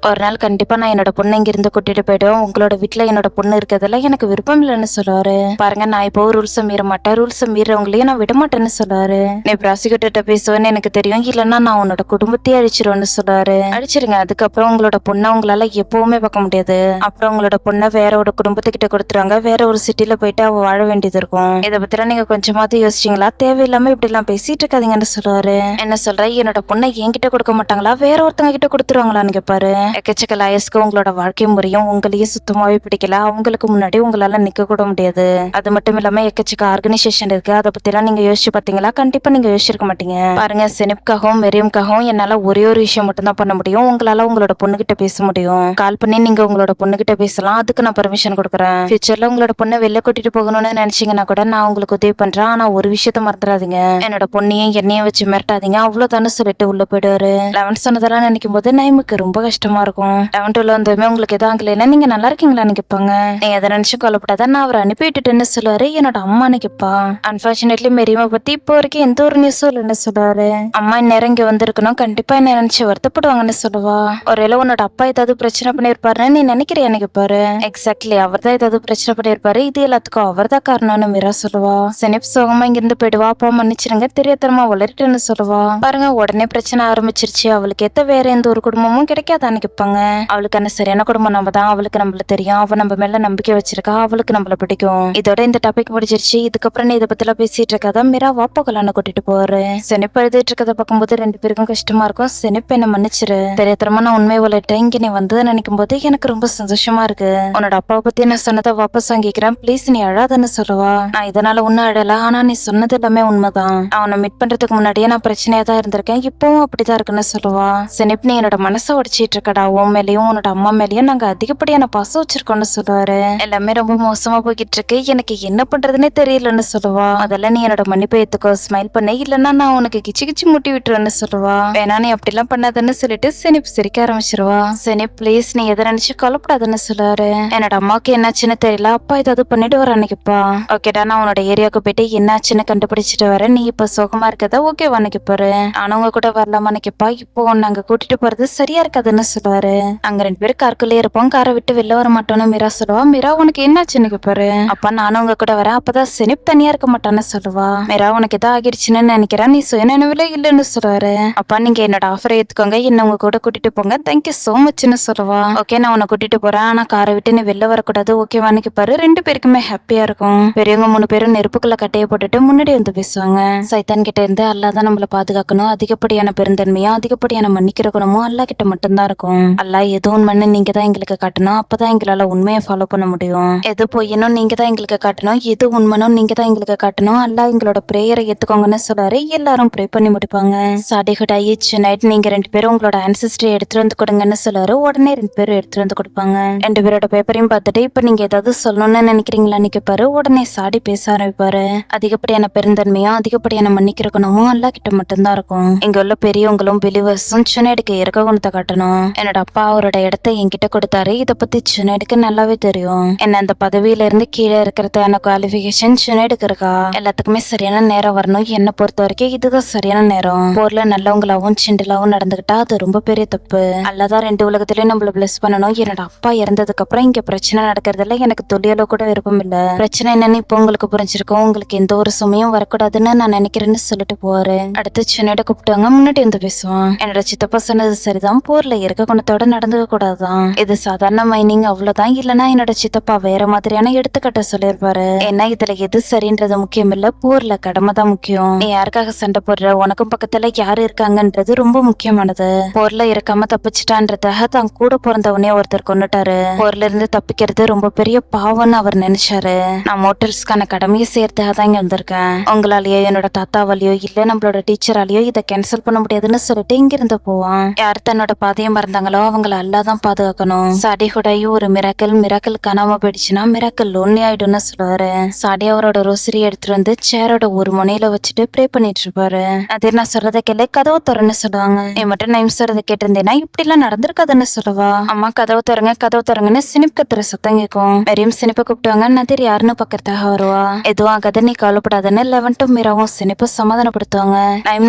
ஒரு நாள் கண்டிப்பா நான் என்னோட பொண்ணு இங்க இருந்து கூட்டிட்டு போயிடுவேன். உங்களோட வீட்டுல என்னோட பொண்ணு இருக்கிறதுல எனக்கு விருப்பம் இல்லைன்னு சொல்லுவாரு. பாருங்க, நான் இப்போ ரூல்ஸை மீற மாட்டேன், ரூல்ஸை மீறவங்களையும் நான் விட மாட்டேன்னு சொல்லுவாரு. நீ ப்ராசிக்யூட்டர்கிட்ட பேசுவேன்னு எனக்கு தெரியும், இல்லன்னா நான் உன்னோட குடும்பத்தையே அழிச்சிருவேன்னு சொல்லுவாரு. அடிச்சிருங்க, அதுக்கப்புறம் உங்களோட பொண்ணை உங்களால எப்பவுமே பார்க்க முடியாது. அப்புறம் உங்களோட பொண்ணை வேற ஒரு குடும்பத்துக்கிட்ட கொடுத்துருவாங்க, வேற ஒரு சிட்டில போயிட்டு அவ வாழ வேண்டியது இருக்கும். இதை பத்திலாம் நீங்க கொஞ்சமாவது யோசிச்சீங்களா? தேவையில்லாம இப்படி எல்லாம் பேசி பேசிட்டு இருக்காதீங்கன்னு சொல்லுவாரு. என்ன சொல்ற, என்னோட பொண்ணை என்கிட்ட கொடுக்க மாட்டாங்களா, வேற ஒருத்தவங்க கிட்ட கொடுத்துருவாங்களான்னு கேட்பாரு. எக்கச்சக்க லாயர்ஸ்க்கு உங்களோட வாழ்க்கை முறையும் உங்களையும் சுத்தமாவே பிடிக்கல, அவங்களுக்கு முன்னாடி உங்களால நிக்க கூட முடியாது. அது மட்டும் இல்லாம எக்கச்சக்க ஆர்கனைசேஷன் இருக்கு, அதை பத்தி எல்லாம் நீங்க யோசிச்சு பாத்தீங்களா? கண்டிப்பா நீங்க யோசிச்சிருக்க மாட்டீங்க. பாருங்க, செனிப்காகவும் மெரியும்காகவும் என்னால ஒரே ஒரு விஷயம் மட்டும் தான் பண்ண முடியும். உங்களால உங்களோட பொண்ணுகிட்ட பேச முடியும். கால் பண்ணி நீங்க உங்களோட பொண்ணுகிட்ட பேசலாம், அதுக்கு நான் பெர்மிஷன் கொடுக்குறேன். ஃபியூச்சர்ல உங்களோட பொண்ணை வெளில கூட்டிட்டு போகணும்னு நினைச்சீங்கன்னா கூட நான் உங்களுக்கு உதவி பண்றேன். ஆனா ஒரு விஷயத்த மறந்துடாதீங்க, என்னோட பொண்ணையும் என்னையும் வச்சு மிரட்டாதீங்க, அவ்வளவுதானு சொல்லிட்டு உள்ள போயிடுவாரு. 11 சொன்னதெல்லாம் நினைக்கும் போது நைமுக்கு ரொம்ப கஷ்டமா இருக்கும். 11 வந்ததுமே உங்களுக்கு எதாவது ஆகலைன்னா நீங்க நல்லா இருக்கீங்களான்னு கேட்பாங்க. நீ எதை நினைச்சு கொல்லப்படாத, நான் அவரை அனுப்பி விட்டுட்டேன்னு சொல்லுவாரு. என்னோட அம்மான்னு கேட்பா. அன்பார்ச்சுனேட்லி மெரியுமை பத்தி இப்போ வரைக்கும் எந்த ஒரு நியூஸும் இல்லைன்னு சொல்லுவாரு. அம்மா இந்நேரம் இங்க வந்திருக்கணும், கண்டிப்பா என்ன நினைச்சு வருத்தப்படுவாங்கன்னு சொல்லுவா. ஒருவேளை உன்னோட அப்பா ஏதாவது பிரச்சனை பண்ணிருப்பாருன்னு நீ நினைக்கிறியான்னு கேட்பாரு. எக்ஸாக்ட்லி, அவர் தான் ஏதாவது பிரச்சனை பண்ணிருப்பாரு, இது எல்லாத்துக்கும் அவர் தான் காரணம்னு மீரா சொல்லுவா. செனிப் சோகமா இங்கிருந்து போயிடுவா. அப்பா மன்னிச்சிருங்க, தெரியாதனமா வளரிட்டுன்னு சொல்லுவா. பாருங்க, உடனே பிரச்சனை ஆரம்பிச்சிருச்சு. அவளுக்கு ஏத்த வேற எந்த ஒரு குடும்பமும் கிடைக்காதான்னு கேட்பாங்க. அவளுக்கான சரியான குடும்பம் நம்ம தான், அவளுக்கு நம்மள தெரியும், அவ நம்ம மேல நம்பிக்கை வச்சிருக்கா, அவளுக்கு நம்மள பிடிக்கும். இதோட இந்த டாபிக் முடிச்சிருச்சு. இதுக்கப்புறம் நீ இதை பத்தி எல்லாம் பேசிட்டு இருக்காதான் மீரா வாப்பா கல்யாணம் கூட்டிட்டு போவாரு. செனிப் எழுதிட்டு இருக்கதை பார்க்கும்போது ரெண்டு பேருக்கும் கஷ்டமா இருக்கும். செனிப் என்ன மன்னிச்சிரு, தெரியாதனமா நான் உண்மையை வளர்ட்டேன், இங்க நீ வந்ததை நினைக்கும் போது எனக்கு ரொம்ப சந்தோஷமா இருக்கு. உன்னோட அப்பாவை பத்தி நான் சொன்னதை வாபஸ் வாங்கிக்கிறேன், பிளீஸ் நீ அழாதன்னு சொல்லுவா. நான் இதனால ஒன்னும் அழல, ஆனா நீ சொன்னது எல்லாமே உண்மைதான். அவனை மீட் பண்றதுக்கு முன்னாடியே நான் பிரச்சனையா தான் இருந்திருக்கேன், இப்பவும் அப்படிதான் இருக்குன்னு சொல்லுவா. செனிப், நீ என்னோட மனசை உடைச்சிட்டு இருக்கடா, உன் மேலயும் உன்னோட அம்மா மேலயும் நாங்க அதிகப்படியான பாசம் வச்சிருக்கோம்னு சொல்லுவாரு. எல்லாமே ரொம்ப மோசமா போய்கிட்டு இருக்கு, எனக்கு என்ன பண்றதுன்னே தெரியலன்னு சொல்லுவா. அதெல்லாம் நீ என்னோட மன்னிப்பை ஏத்துக்கோ, ஸ்மைல் பண்ண, இல்லன்னா நான் உனக்கு கிச்சு கிச்சு முட்டி விட்டுருவேன்னு சொல்லுவா. வேணா நீ அப்படிலாம் பண்ணாதன்னு சொல்லிட்டு செனிப் சிரிக்க ஆரம்பிச்சிருவா. செனிப், பிளீஸ் நீ எதை நினைச்சு கொல்லப்படாதுன்னு சொல்லுவாரு. என்னோட அம்மாவுக்கு என்னாச்சுன்னு தெரியல, அப்பா ஏதாவது பண்ணிட்டு வரான்னு கேப்பா. ஓகேடா, நான் உன்னோட ஏரியாவுக்கு போயிட்டு என்னாச்சுன்னு கண்டுபிடிச்சிட்டு வரேன், நீ இப்ப சோகமா இருக்கதா ஓகேவான்னு கேப்பாரு. நானும் உங்க கூட வரலாமான்னு கேப்பா. இப்போ நாங்க கூட்டிட்டு போறது சரியா இருக்காதுன்னு சொல்லுவாரு. அங்க ரெண்டு பேரும் காருக்குள்ளே இருப்போம், காரை விட்டு வெளில வர மாட்டோம்னு மீரா சொல்லுவா. மீரா, உனக்கு என்னாச்சுன்னு கேப்பாரு. அப்பா, நானும் உங்க கூட வரேன், அப்பதான் செனிப் தனியா இருக்க மாட்டான்னு சொல்லுவா. மீரா, உனக்கு எதாவது ஆகிடுச்சுன்னு நினைக்கிறேன், நீ சுயநினைவுல இல்லன்னு சொல்லுவாரு. அப்பா, நீங்க என்னோட ஆஃபரை ஏத்துக்கோங்க, என்ன உங்க கூட கூட்டிட்டு போங்க, தேங்க்யூ சோ மச்னு சொல்லுவா. ஓகே, நான் உன்னை கூட்டிட்டு போறேன், ஆனா காரை விட்டு நீ வெளில வரக்கூடாது ஓகேவான்னு கேப்பாரு. ரெண்டு பேருக்குமே ஹாப்பியா இருக்கும். பெரியவங்க 3 பேரும் நெருப்புக்குள்ள கட்டையை போட்டுட்டு முன்னாடி வந்து பேசுவாங்க. சைத்தான் கிட்ட இருந்து அல்லாஹ் தான் நம்மள பாதுகாக்கணும், அதிகப்படியான பெருந்தன்மையும் அதிகப்படியான மன்னிக்கிற குணமும் அல்லாஹ் கிட்ட மட்டும்தான் இருக்கும். அல்லாஹ் எது உண்மைன்னு நீங்க தான் எங்களுக்கு காட்டணும், அப்பதான் எங்களால உண்மையை ஃபாலோ பண்ண முடியும். எது பொய்யணும் நீங்க தான் எங்களுக்கு காட்டணும், எது உண்மைனும் நீங்க தான் எங்களுக்கு காட்டணும். அல்லாஹ் எங்களோட பிரேயரை ஏத்துக்கோங்கன்னு சொல்றாரு. எல்லாரும் ப்ரே பண்ணி முடிப்பாங்க. சாடிகுட் ஈச் நைட் நீங்க ரெண்டு பேரும் உங்களோட ஆன்செஸ்டரி எடுத்துட்டு வந்து கொடுங்கன்னு சொல்றாரு. உடனே ரெண்டு பேரும் எடுத்துட்டு வந்து கொடுப்பாங்க. ரெண்டு பேரோட பேப்பரையும் பார்த்துட்டு, இப்ப நீங்க ஏதாவது சொல்லணும்னு நினைக்கிறீங்களான்னு கேட்பாரு. உடனே சாடி பேச ஆரம்பிப்பாரு. அதிகப்படியான பெருந்தன்மையும் அதிகப்படியான மன்னிக்கிற குணமும் அல்லாஹ் கிட்ட மட்டும்தான் இருக்கும். இங்க உள்ள பெரியவங்களும் பிலிவர்ஸும் சுனேடுக்கு இறக்க குணத்தை காட்டணும். என்னோட அப்பா அவரோட இடத்த என்கிட்ட கொடுத்தாரு, இதை பத்தி சுனேடுக்கு நல்லாவே தெரியும். என்ன அந்த பதவியில இருந்து கீழே இருக்கிறதுக்கான குவாலிபிகேஷன் சுனேடுக்கு இருக்கா. எல்லாத்துக்குமே சரியான நேரம் வரணும், என்ன பொறுத்த வரைக்கும் இதுதான் சரியான நேரம். போர்ல நல்லவங்களாவும் சிண்டலாவும் நடந்துகிட்டா அது ரொம்ப பெரிய தப்பு. அல்லாதான் ரெண்டு உலகத்திலயும் நம்மள பிளஸ் பண்ணணும். என்னோட அப்பா இறந்ததுக்கு அப்புறம் இங்க பிரச்சனை நடக்கிறதுல எனக்கு துளியளவு கூட விருப்பம் இல்ல. பிரச்சனை என்னன்னு இப்போ உங்களுக்கு புரிஞ்சிருக்கும், உங்களுக்கு எந்த ஒரு சுமையும் வரக்கூடாதுன்னு நான் நினைக்கிறேன்னு சொல்லிட்டு போவாரு. அடுத்து சின்னட கூப்பிட்டாங்க, முன்னாடி வந்து பேசுவான். என்னோட சித்தப்பா சொன்னது சரிதான், போர்ல இருக்க குணத்தோட நடந்துக்க கூடாதுதான், இது சாதாரண மைனிங் அவ்வளவுதான், இல்லன்னா என்னோட சித்தப்பா வேற மாதிரியான எடுத்துக்காட்ட சொல்லிருப்பாரு. ஏன்னா இதுல எது சரின்றது முக்கியம் இல்ல, போர்ல கடமை தான் முக்கியம். நீ யாருக்காக சண்டை போடுற, உனக்கும் பக்கத்துல யாரு இருக்காங்கன்றது ரொம்ப முக்கியமானது. போர்ல இருக்காம தப்பிச்சிட்டான்றதாக தான் கூட பிறந்தவனே ஒருத்தர் கொண்டுட்டாரு. போர்ல இருந்து தப்பிக்கிறது ரொம்ப பெரிய பாவம்னு அவர் நினைச்சாரு. நான் மோட்டல்ஸ்க்கான கடமையை சேர்த்துக்காக தான் இங்க வந்திருக்கேன். உங்களாலேயோ என்னோட தாத்தாவாலேயோ இல்ல நம்மளோட டீச்சராலேயோ இதை கேன்சல் பண்ண முடியாதுன்னு சொல்லிட்டு இங்க இருந்து போவான். யார் தன்னோட பாதையை மறந்தாங்களோ அவங்கள அல்லாஹ் தான் பாதுகாக்கணும். சாடி கூடயும் ஒரு மிராக்கல் காணாம போயிடுச்சுன்னா மிராக்கல் லோன்லி ஆயிடும்னு சொல்லுவாரு. சாடி அவரோட ரோசரி எடுத்துட்டு வந்து சேரோட ஒரு முனையில வச்சுட்டு ப்ரே பண்ணிட்டு இருப்பாரு. அதே நான் சொல்றத கேளு, கதவு திறன்னு சொல்லுவாங்க. நீ மட்டும் டைம் சொல்றத கேட்டிருந்தேன்னா இப்படி எல்லாம் நடந்திருக்காதுன்னு சொல்லுவா. அம்மா கதவு திறங்கன்னு சினிப் கத்துற சத்தம் கேட்கும். வெறும் சினிப்பை கூப்பிட்டுவாங்க. நதிர் யாருன்னு பக்கத்தாக வருவா. எதுவும் ஆகாத நீ கவலைப்படாதுன்னு லெவன்ட்டும் மீராவும் சினிப்பை சமாதானப்படுத்துவாங்க.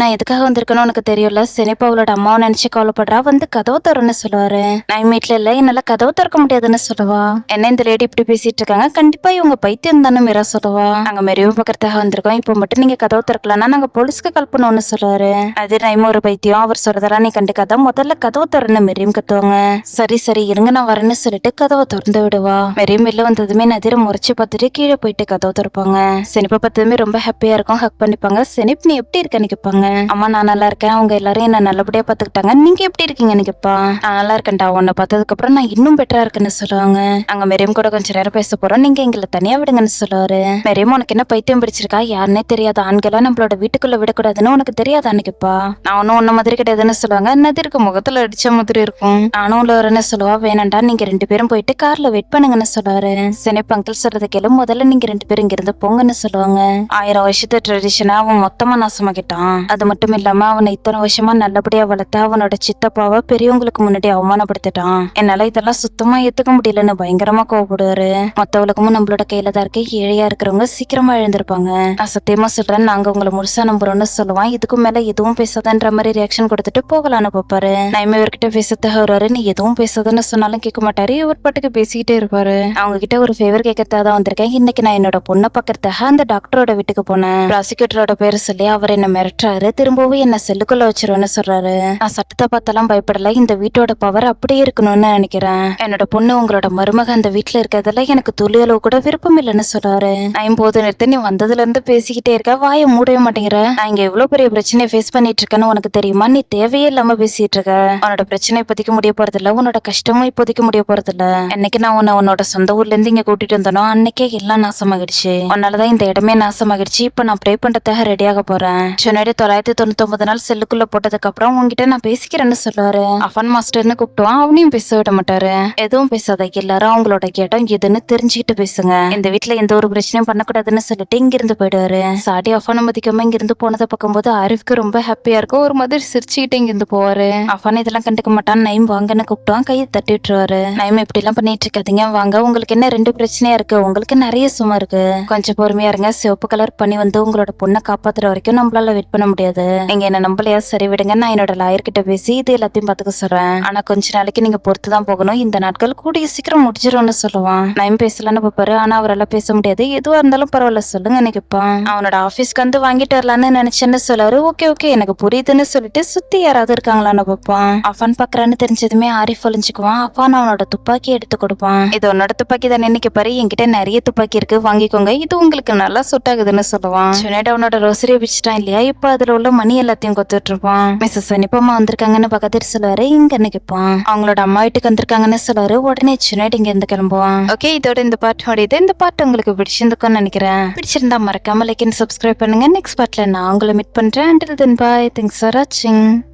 நான் எதுக்காக வந்திருக்கணும் உனக்கு தெரியல, சினிப்பா அவளோட அம்மாவை நினைச்சு கவலைப்படுறா, வந்து கதவு திறன்னு சொல்லுவாரு. நான் வீட்டுல இல்ல, என்னால கதவு திறக்க முடியாதுன்னு சொல்லுவா. என்ன இந்த லேடி இப்படி பேசிட்டு இருக்காங்க, கண்டிப்பா இவங்க பைத்தியம் தானே மீரா சொல்லுவா. நாங்க மெரியும் பக்கத்தாக வந்திருக்கோம், இப்போ மட்டும் நீங்க கதவு திறக்கலன்னா நாங்க போலீஸ்க்கு கால் பண்ணுவோம்னு சொல்லுவாரு. அது நைமும் ஒரு பைத்தியம், அவர் சொல்றதெல்லாம் நீ கண்டுக்காத, முதல்ல கதவு திறன்னு மெரியும் கத்துவாங்க. சரி இருங்க நான் வரேன்னு சொல்லிட்டு கதவை திறந்து விடுவா. மெரியும் வெளில வந்ததுமே நதிரை முறைச்சு பார்த்துட்டு கீழே போயிட்டு கதவு திறப்பாங்க. சினிப்பா பார்த்ததுமே ரொம்ப ஹாப்பியா இருக்கும், ஹக் பண்ணிப்பாங்க. செனிப் நீ எப்படி இருக்கன்னு கேட்பாங்க. அம்மா நான் நல்லா இருக்கேன், அவங்க எல்லாரும் என்ன நல்லபடியா பாத்துக்கிட்டாங்க, நீங்க எப்படி இருக்கீங்கன்னு கேட்பா. நான் நல்லா இருக்கேன்டா, உன்னை பார்த்ததுக்கு அப்புறம் நான் இன்னும் பெட்டரா இருக்குன்னு சொல்லுவாங்க. அங்க மெரியம் கூட கொஞ்ச நேரம் பேச போறோம், நீங்க எங்களை தனியா விடுங்கன்னு சொல்லுவாரு. மெரியம் உனக்கு என்ன பைத்தியம் பிடிச்சிருக்கா, யாருன்னே தெரியாத ஆண்களை நம்மளோட வீட்டுக்குள்ள விடக்கூடாதுன்னு உனக்கு தெரியாதான்னு கேட்பா. நான் ஒன்னும் உன்ன மாதிரி கிடையாதுன்னு சொல்லுவாங்க. என்னது இருக்கு, முகத்துல அடிச்ச மாதிரி இருக்கும். நானும் உள்ள வரேன்னு சொல்லுவா. வேணாண்டா, நீங்க 2 பேரும் போயிட்டு கார்ல வெயிட் பண்ணுங்கன்னு சொல்லுவாரு. செனிப் அங்கிள் சொல்றதை கேளு, முதல்ல நீங்க 2 பேரும் இங்க இருந்து போங்கன்னு சொல்லுவாங்க. 1000 வருஷத்து ட்ரெடிஷனா அவன் மொத்தமா நாசமாக்கிட்டான். அது மட்டும் இல்லாம அவனை இத்தனை வருஷமா நல்லபடியா வளர்த்து அவனோட சித்தப்பாவை பெரியவங்களுக்கு முன்னாடி அவமானப்படுத்திட்டான். என்னால இதெல்லாம் சுத்தமா ஏத்துக்க முடியலன்னு பயங்கரமா கோவப்படுவாரு. மொத்த உலகமும் நம்மளோட கையில தான் இருக்கு, ஏழையா இருக்கிறவங்க சீக்கிரமா எழுந்திருப்பாங்க. நான் சத்தியமா சொல்றேன், நாங்க உங்களை முழுசா நம்புறோம்னு சொல்லுவான். இதுக்கும் மேல எதுவும் பேசாதன்ற மாதிரி ரியாக்ஷன் கொடுத்துட்டு போகலான்னு பாப்பாரு. நான் இவர்கிட்ட பேசத்தாக வருவாரு. நீ எதுவும் பேசாதன்னு சொன்னாலும் கேட்க மாட்டாரு, இவர் பாட்டுக்கு பேசிக்கிட்டே இருப்பாரு. அவங்க கிட்ட ஒரு ஃபேவர் கேட்கறதா தான் வந்திருக்கேன். இன்னைக்கு நான் என்னோட பொண்ணை பாக்குறதுக்காக அந்த டாக்டரோட வீட்டுக்கு போனேன். ப்ராசிக்யூட்டரோட பேரு சொல்லி அவர் என்ன மிரட்டுறாரு, திரும்பவும் என்ன செல்லுக்குள்ள வச்சிருவேன்னு சொல்றாரு. நான் சட்டத்தை பார்த்தாலும் பயப்படல, இந்த வீட்டோட பவர் அப்படியே இருக்கணும்னு நினைக்கிறேன். என்னோட பொண்ணு உங்களோட மருமக அந்த வீட்டுல இருக்கிறதுல எனக்கு துளி அளவு கூட விருப்பம் இல்லைன்னு சொல்றாரு. நான் போது நிறுத்த, நீ வந்ததுல இருந்து பேசிக்கிட்டே இருக்க, வாயை மூடவே மாட்டேங்கிற. நான் இங்க எவ்வளவு பெரிய பிரச்சனையை ஃபேஸ் பண்ணிட்டு இருக்கேன்னு உனக்கு தெரியுமா, நீ தேவையே இல்லாம பேசிட்டு இருக்க. உன்னோட பிரச்சனை இப்போதைக்கு முடிய போறது இல்ல, உன்னோட கஷ்டமும் இப்போதைக்கு முடிய போறது இல்ல. என்னைக்கு நான் உன்னோட சொந்த ஊர்ல இருந்து இங்க கூட்டிட்டு வந்தனோ அன்னைக்கே எல்லாம் நாசமாகிடுச்சு. உன்னாலதான் இந்த இடமே நாசமாகிடுச்சு. இப்ப நான் ப்ரே பண்றதுக்காக ரெடியாக போறேன். சொன்னாடி 999 நாள் செல்லுக்குள்ள போட்டதுக்கு அப்புறம் உங்ககிட்ட நான் பேசிக்கிறேன்னு சொல்லுவாரு. அஃபன் மாஸ்டர்னு கூப்பிட்டுவான். அவனையும் பேச விட மாட்டாரு. எதுவும் பேசாத, எல்லாரும் அவங்களோட இடம் எதுன்னு தெரிஞ்சுக்கிட்டு பேசுங்க. இந்த வீட்டுல எந்த ஒரு பிரச்சனையும் பண்ணக்கூடாதுன்னு சொல்லிட்டு இங்க இருந்து போயிடுவாரு. சாடி அஃபான மதிக்காம இங்க இருந்து போனதை பார்க்கும்போது ஆரிஃப்க்கு ரொம்ப ஹாப்பியா இருக்கும். ஒரு மாதிரி சிரிச்சுக்கிட்டு இங்க இருந்து போவாரு. அஃபான் இதெல்லாம் கண்டுக்க மாட்டான். நைம் வாங்கன்னு கூப்பிட்டுவான். கையை தட்டி விட்டுருவாரு. நைம் இப்படி எல்லாம் பண்ணிட்டு இருக்காதீங்க, வாங்க, உங்களுக்கு என்ன 2 பிரச்சனையா இருக்கு, உங்களுக்கு நிறைய சும்மா இருக்கு, கொஞ்சம் பொறுமையா இருங்க. சிவப்பு கலர் பண்ணி வந்து உங்களோட பொண்ணை காப்பாத்துற வரைக்கும் நம்மளால வெயிட் பண்ண முடியாது. நீங்க என்ன நம்பலையா, சரி விடுங்க, நான் என்னோட லாயர் கிட்ட பேசி இது எல்லாத்தையும் பாத்துக்க சொல்றேன். ஆனா கொஞ்ச நாளைக்கு நீங்க பொறுத்துதான் போகணும், இந்த நாட்கள் கூடிய சீக்கிரம் முடிஞ்சிரும்னு சொல்லுவான். நைம் பேசலான்னு பாப்பாரு. ஆனா அவரால் பேச முடியாது. எதுவா இருந்தாலும் பரவாயில்ல சொல்லுங்க நினைப்பான். அவனோட ஆபீஸ்க்கு வந்து வாங்கிட்டு வரலான்னு நினைச்சேன்னு சொல்லுவாரு. ஓகே ஓகே எனக்கு புரியுதுன்னு சொல்லிட்டு சுத்தி யாராவது இருக்காங்களான்னு பார்ப்பான். அஃபான் பாக்குறான்னு தெரிஞ்சதுமே ஆரிஃப் ஒளிஞ்சுக்குவான். அஃபான் அவனோட துப்பாக்கி எடுத்து கொடுப்பான். இது உன்னோட துப்பாக்கி தான் நினைக்கப்பாரு, என்கிட்ட நிறைய துப்பாக்கி இருக்கு, வாங்கிக்கோங்க, இது உங்களுக்கு நல்லா சுட் ஆகுதுன்னு சொல்லுவான். சொன்னேட் அவனோட ரோசரியை வச்சுட்டான் இல்லையா, இப்ப அதுல உள்ள மணி எல்லாத்தையும் கொத்துட்டு இருப்பான். மிஸ்ஸஸ் சனிப்பம்மா வந்திருக்காங்கன்னு பக்கத்துல சொல்லுவாரு. இங்க நினைப்பான். அவங்களோட அம்மா வீட்டுக்கு வந்திருக்காங்கன்னு சொல்லுவாரு. உடனே சொன்னேட் இங்க இருந்து கிளம்புவான். ஓகே, இதோட இந்த பார்ட் முடியுது. இந்த பார்ட் உங்களுக்கு பிடிச்சிருந்துக்கும்னு நினைக்கிறேன். பிடிச்சிருந்தா மறக்காம லைக் அண்ட் சப்ஸ்கிரைப் பண்ணுங்க. நெக்ஸ்ட் பார்ட்ல நான் உங்களை மீட் பண்றேன். Until then, bye. Thanks for watching.